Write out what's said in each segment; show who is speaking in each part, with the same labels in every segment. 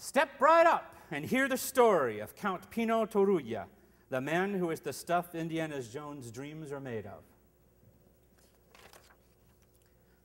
Speaker 1: Step right up and hear the story of Count Tuya, the man who is the stuff Indiana Jones' dreams are made of.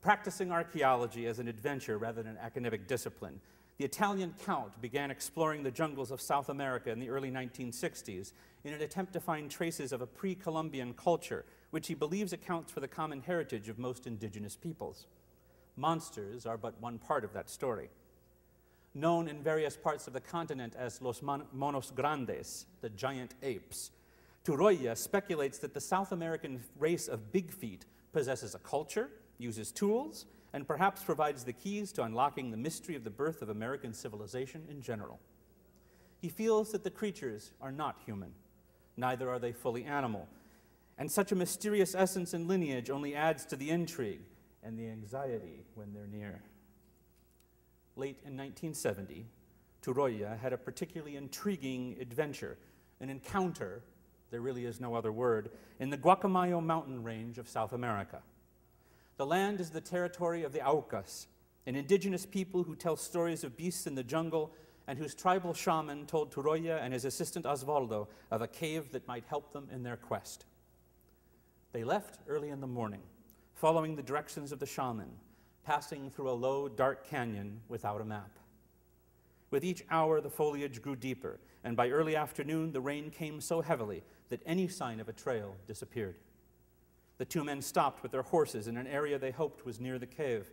Speaker 1: Practicing archaeology as an adventure rather than an academic discipline, the Italian count began exploring the jungles of South America in the early 1960s in an attempt to find traces of a pre-Columbian culture, which he believes accounts for the common heritage of most indigenous peoples. Monsters are but one part of that story. Known in various parts of the continent as los monos grandes, the giant apes, Tuya speculates that the South American race of Big Feet possesses a culture, uses tools, and perhaps provides the keys to unlocking the mystery of the birth of American civilization in general. He feels that the creatures are not human, neither are they fully animal, and such a mysterious essence and lineage only adds to the intrigue and the anxiety when they're near. Late in 1970, Tuya had a particularly intriguing adventure, an encounter, there really is no other word, in the Guacamayo mountain range of South America. The land is the territory of the Aucas, an indigenous people who tell stories of beasts in the jungle and whose tribal shaman told Tuya and his assistant Osvaldo of a cave that might help them in their quest. They left early in the morning, following the directions of the shaman, passing through a low, dark canyon without a map. With each hour, the foliage grew deeper, and by early afternoon, the rain came so heavily that any sign of a trail disappeared. The two men stopped with their horses in an area they hoped was near the cave.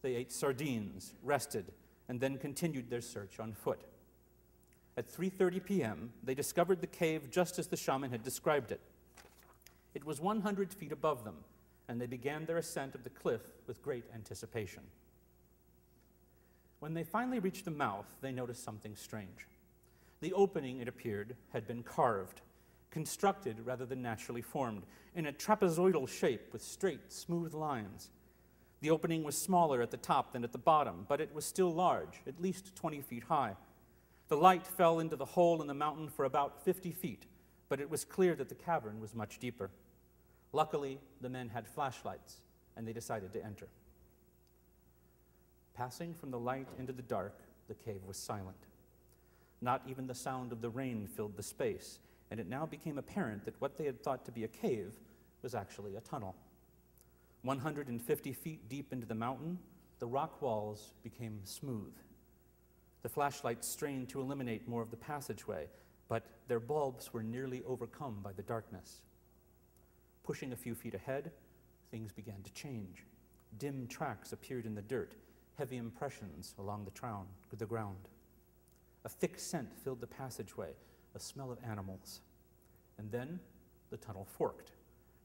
Speaker 1: They ate sardines, rested, and then continued their search on foot. At 3:30 p.m., they discovered the cave just as the shaman had described it. It was 100 feet above them, and they began their ascent of the cliff with great anticipation. When they finally reached the mouth, they noticed something strange. The opening, it appeared, had been carved, constructed rather than naturally formed, in a trapezoidal shape with straight, smooth lines. The opening was smaller at the top than at the bottom, but it was still large, at least 20 feet high. The light fell into the hole in the mountain for about 50 feet, but it was clear that the cavern was much deeper. Luckily, the men had flashlights, and they decided to enter. Passing from the light into the dark, the cave was silent. Not even the sound of the rain filled the space, and it now became apparent that what they had thought to be a cave was actually a tunnel. 150 feet deep into the mountain, the rock walls became smooth. The flashlights strained to illuminate more of the passageway, but their bulbs were nearly overcome by the darkness. Pushing a few feet ahead, things began to change. Dim tracks appeared in the dirt, heavy impressions along the ground. A thick scent filled the passageway, a smell of animals. And then the tunnel forked,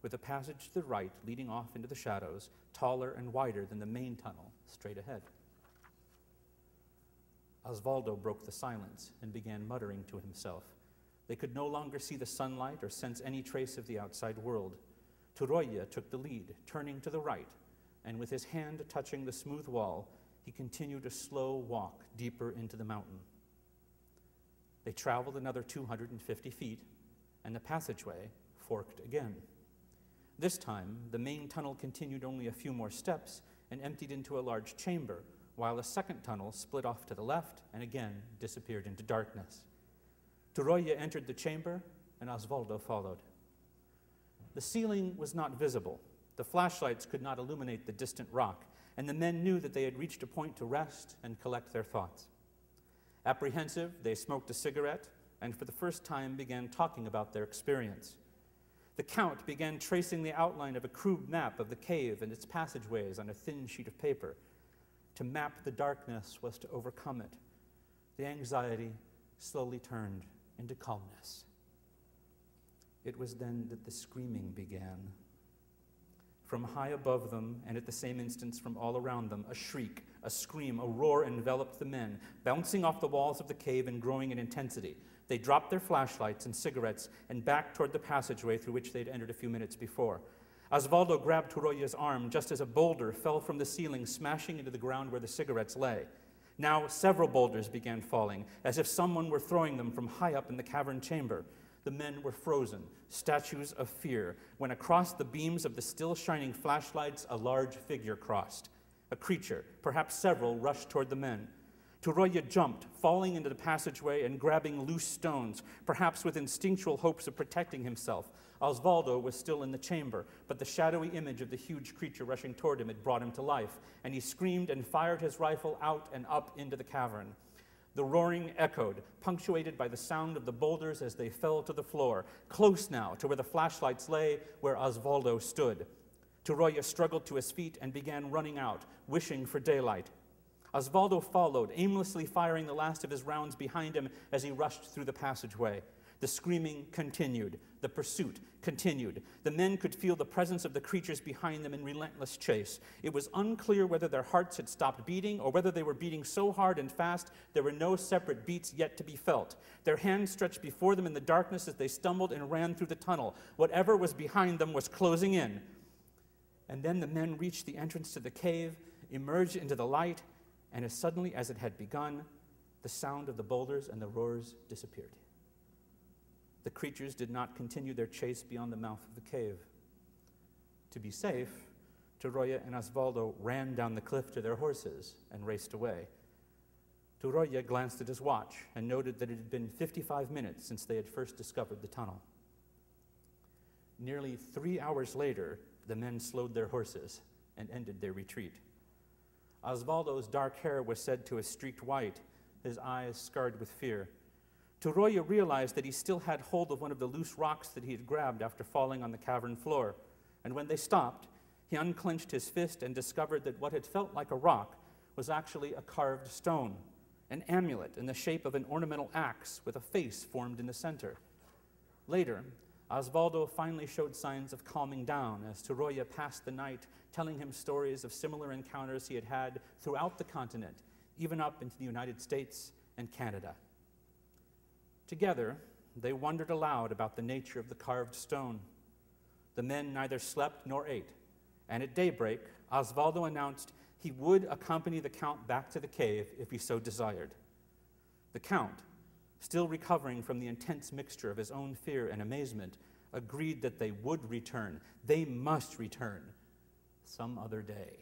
Speaker 1: with a passage to the right leading off into the shadows, taller and wider than the main tunnel straight ahead. Osvaldo broke the silence and began muttering to himself. They could no longer see the sunlight or sense any trace of the outside world. Tuya took the lead, turning to the right, and with his hand touching the smooth wall, he continued a slow walk deeper into the mountain. They traveled another 250 feet, and the passageway forked again. This time, the main tunnel continued only a few more steps and emptied into a large chamber, while a second tunnel split off to the left and again disappeared into darkness. Tuya entered the chamber, and Osvaldo followed. The ceiling was not visible. The flashlights could not illuminate the distant rock, and the men knew that they had reached a point to rest and collect their thoughts. Apprehensive, they smoked a cigarette and for the first time began talking about their experience. The Count began tracing the outline of a crude map of the cave and its passageways on a thin sheet of paper. To map the darkness was to overcome it. The anxiety slowly turned into calmness. It was then that the screaming began. From high above them, and at the same instant from all around them, a shriek, a scream, a roar enveloped the men, bouncing off the walls of the cave and growing in intensity. They dropped their flashlights and cigarettes and backed toward the passageway through which they'd entered a few minutes before. Osvaldo grabbed Tuya's arm just as a boulder fell from the ceiling, smashing into the ground where the cigarettes lay. Now several boulders began falling, as if someone were throwing them from high up in the cavern chamber. The men were frozen, statues of fear, when across the beams of the still shining flashlights a large figure crossed. A creature, perhaps several, rushed toward the men. Tuya jumped, falling into the passageway and grabbing loose stones, perhaps with instinctual hopes of protecting himself. Osvaldo was still in the chamber, but the shadowy image of the huge creature rushing toward him had brought him to life, and he screamed and fired his rifle out and up into the cavern. The roaring echoed, punctuated by the sound of the boulders as they fell to the floor, close now to where the flashlights lay, where Osvaldo stood. Tuya struggled to his feet and began running out, wishing for daylight. Osvaldo followed, aimlessly firing the last of his rounds behind him as he rushed through the passageway. The screaming continued. The pursuit continued. The men could feel the presence of the creatures behind them in relentless chase. It was unclear whether their hearts had stopped beating or whether they were beating so hard and fast there were no separate beats yet to be felt. Their hands stretched before them in the darkness as they stumbled and ran through the tunnel. Whatever was behind them was closing in. And then the men reached the entrance to the cave, emerged into the light, and as suddenly as it had begun, the sound of the boulders and the roars disappeared. The creatures did not continue their chase beyond the mouth of the cave. To be safe, Tuya and Osvaldo ran down the cliff to their horses and raced away. Tuya glanced at his watch and noted that it had been 55 minutes since they had first discovered the tunnel. Nearly 3 hours later, the men slowed their horses and ended their retreat. Osvaldo's dark hair was said to have streaked white, his eyes scarred with fear. Tuya realized that he still had hold of one of the loose rocks that he had grabbed after falling on the cavern floor, and when they stopped, he unclenched his fist and discovered that what had felt like a rock was actually a carved stone, an amulet in the shape of an ornamental axe with a face formed in the center. Later, Osvaldo finally showed signs of calming down as Tuya passed the night telling him stories of similar encounters he had had throughout the continent, even up into the United States and Canada. Together, they wondered aloud about the nature of the carved stone. The men neither slept nor ate, and at daybreak, Osvaldo announced he would accompany the Count back to the cave if he so desired. The Count, still recovering from the intense mixture of his own fear and amazement, agreed that they would return. They must return some other day.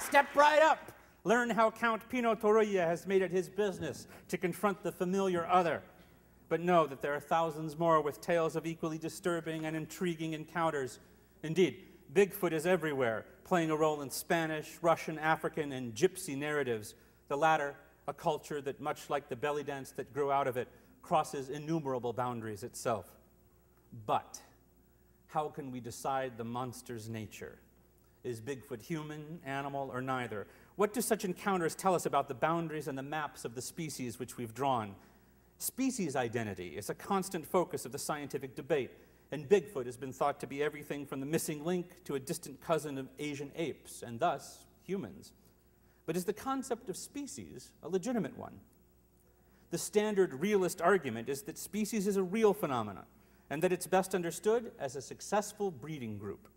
Speaker 1: Step right up. Learn how Count Tuya has made it his business to confront the familiar other. But know that there are thousands more with tales of equally disturbing and intriguing encounters. Indeed, Bigfoot is everywhere, playing a role in Spanish, Russian, African, and gypsy narratives. The latter, a culture that, much like the belly dance that grew out of it, crosses innumerable boundaries itself. But how can we decide the monster's nature? Is Bigfoot human, animal, or neither? What do such encounters tell us about the boundaries and the maps of the species which we've drawn? Species identity is a constant focus of the scientific debate, and Bigfoot has been thought to be everything from the missing link to a distant cousin of Asian apes, and thus humans. But is the concept of species a legitimate one? The standard realist argument is that species is a real phenomenon, and that it's best understood as a successful breeding group.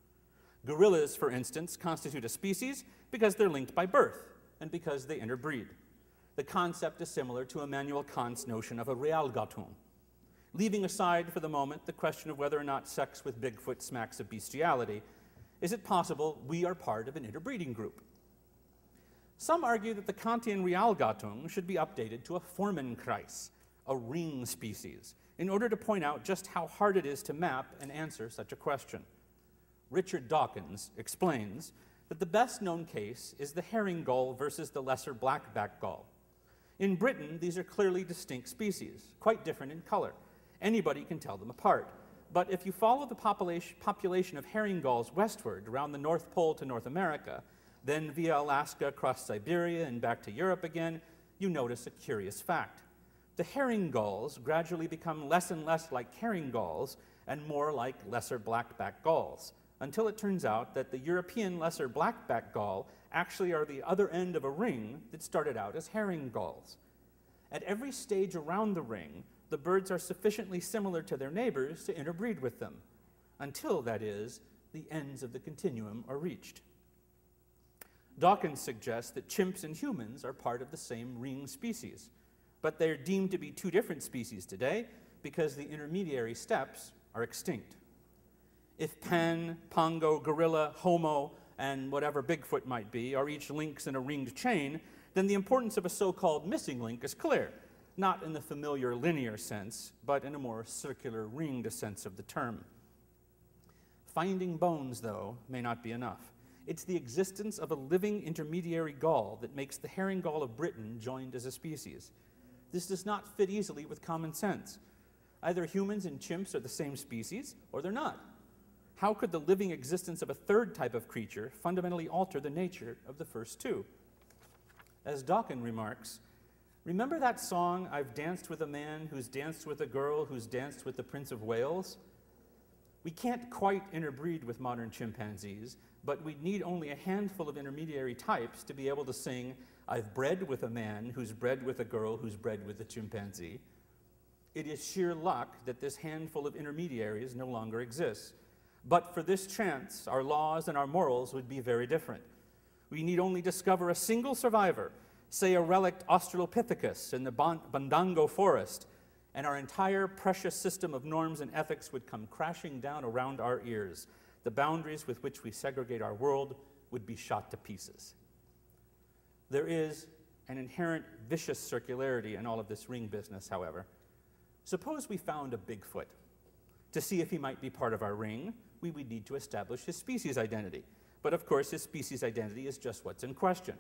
Speaker 1: Gorillas, for instance, constitute a species because they're linked by birth and because they interbreed. The concept is similar to Immanuel Kant's notion of a Realgattung. Leaving aside for the moment the question of whether or not sex with Bigfoot smacks of bestiality, is it possible we are part of an interbreeding group? Some argue that the Kantian Realgattung should be updated to a Formenkreis, a ring species, in order to point out just how hard it is to map and answer such a question. Richard Dawkins explains that the best known case is the herring gull versus the lesser blackback gull. In Britain, these are clearly distinct species, quite different in color. Anybody can tell them apart. But if you follow the population of herring gulls westward around the North Pole to North America, then via Alaska across Siberia and back to Europe again, you notice a curious fact. The herring gulls gradually become less and less like herring gulls and more like lesser blackback gulls, until it turns out that the European lesser blackback gull actually are the other end of a ring that started out as herring gulls. At every stage around the ring, the birds are sufficiently similar to their neighbors to interbreed with them, until, that is, the ends of the continuum are reached. Dawkins suggests that chimps and humans are part of the same ring species, but they're deemed to be two different species today because the intermediary steps are extinct. If Pan, Pongo, Gorilla, Homo, and whatever Bigfoot might be are each links in a ringed chain, then the importance of a so-called missing link is clear, not in the familiar linear sense, but in a more circular ringed sense of the term. Finding bones, though, may not be enough. It's the existence of a living intermediary gull that makes the herring gull of Britain joined as a species. This does not fit easily with common sense. Either humans and chimps are the same species, or they're not. How could the living existence of a third type of creature fundamentally alter the nature of the first two? As Dawkins remarks, remember that song, I've danced with a man who's danced with a girl who's danced with the Prince of Wales? We can't quite interbreed with modern chimpanzees, but we need only a handful of intermediary types to be able to sing, I've bred with a man who's bred with a girl who's bred with a chimpanzee. It is sheer luck that this handful of intermediaries no longer exists. But for this chance, our laws and our morals would be very different. We need only discover a single survivor, say a relict Australopithecus in the Bandango forest, and our entire precious system of norms and ethics would come crashing down around our ears. The boundaries with which we segregate our world would be shot to pieces. There is an inherent vicious circularity in all of this ring business, however. Suppose we found a Bigfoot. To see if he might be part of our ring, we would need to establish his species identity. But of course, his species identity is just what's in question.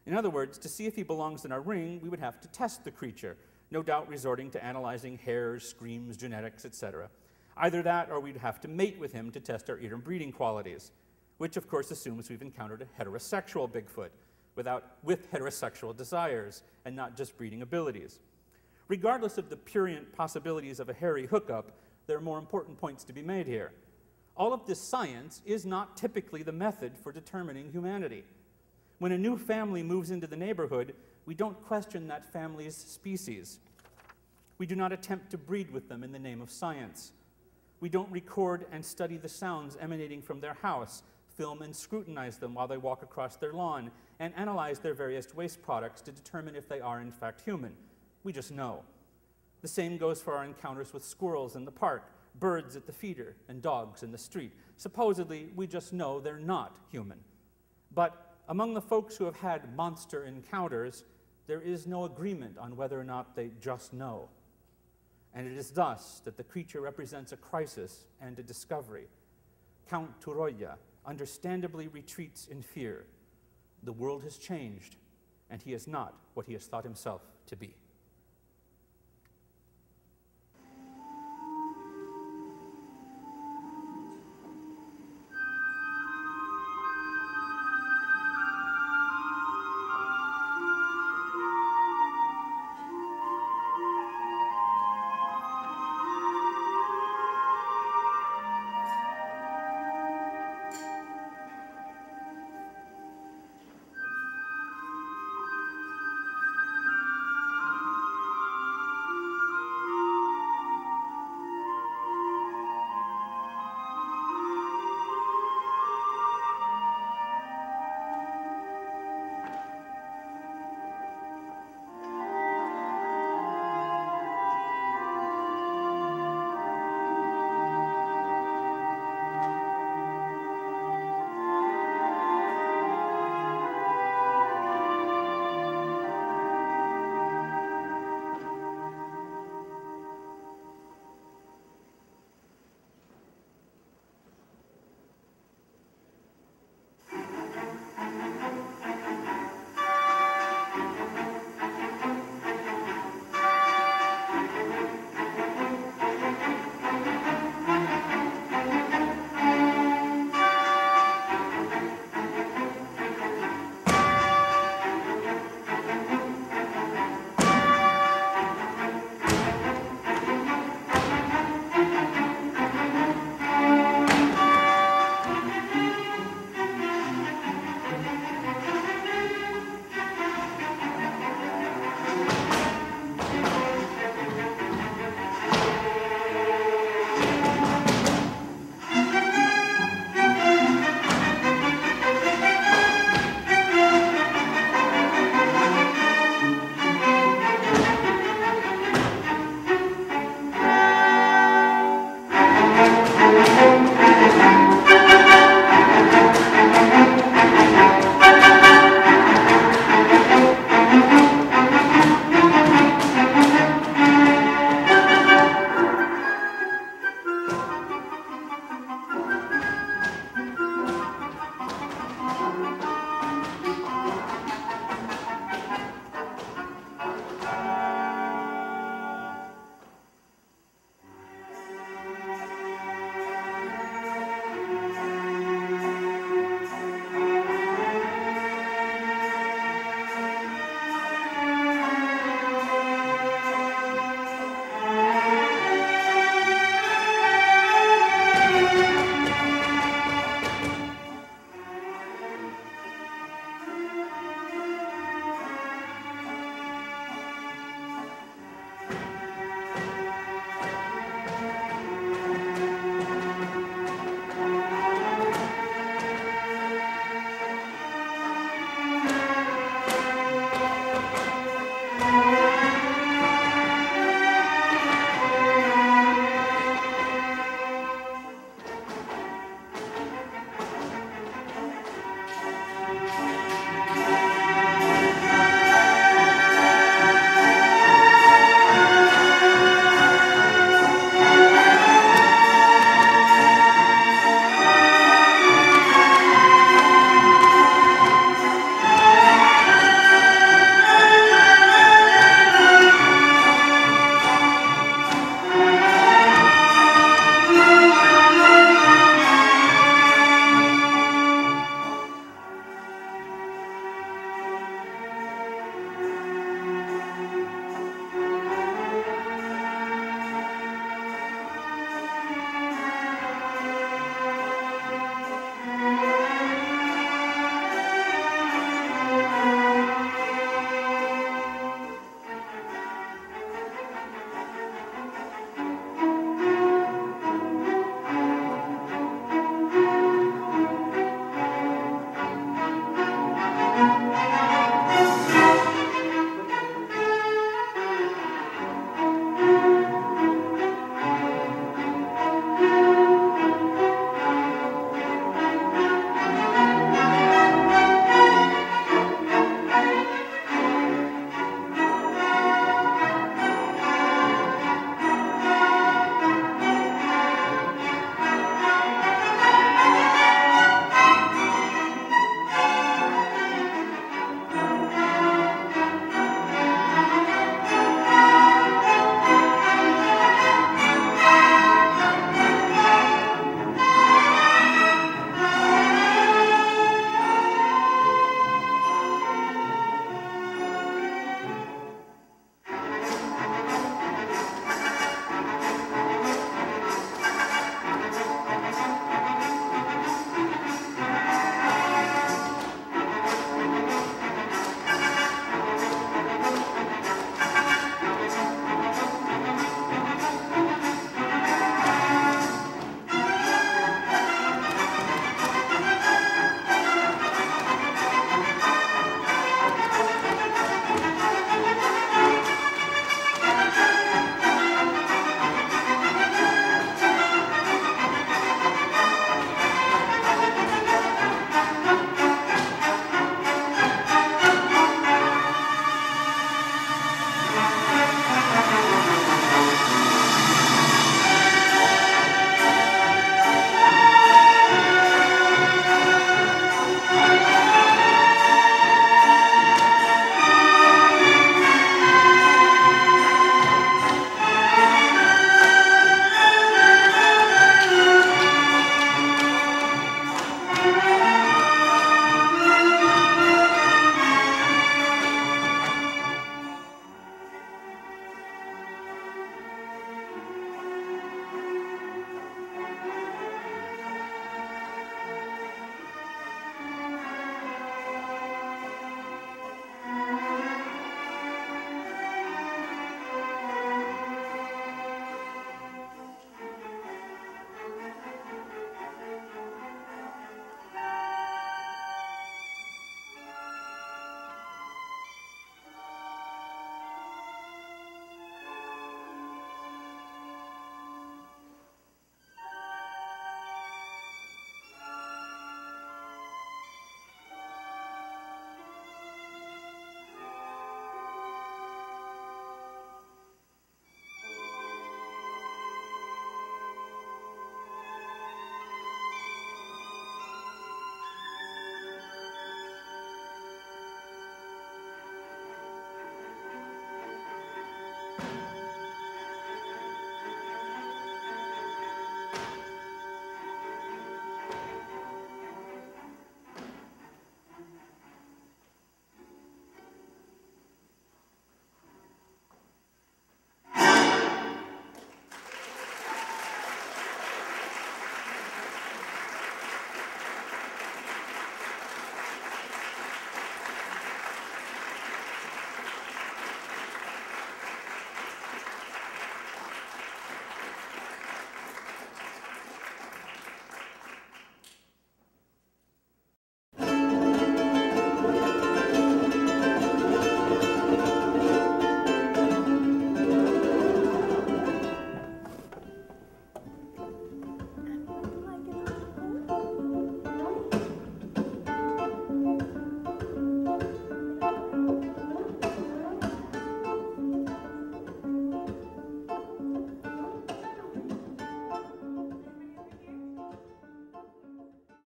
Speaker 1: In other words, to see if he belongs in our ring, we would have to test the creature, no doubt resorting to analyzing hairs, screams, genetics, etc. Either that, or we'd have to mate with him to test our interbreeding qualities, which of course assumes we've encountered a heterosexual Bigfoot, with heterosexual desires, and not just breeding abilities. Regardless of the prurient possibilities of a hairy hookup, there are more important points to be made here. All of this science is not typically the method for determining humanity. When a new family moves into the neighborhood, we don't question that family's species. We do not attempt to breed with them in the name of science. We don't record and study the sounds emanating from their house, film and scrutinize them while they walk across their lawn, and analyze their various waste products to determine if they are in fact human. We just know. The same goes for our encounters with squirrels in the park, birds at the feeder, and dogs in the street. Supposedly, we just know they're not human. But among the folks who have had monster encounters, there is no agreement on whether or not they just know. And it is thus that the creature represents a crisis and a discovery. Count Tuya understandably retreats in fear. The world has changed, and he is not what he has thought himself to be.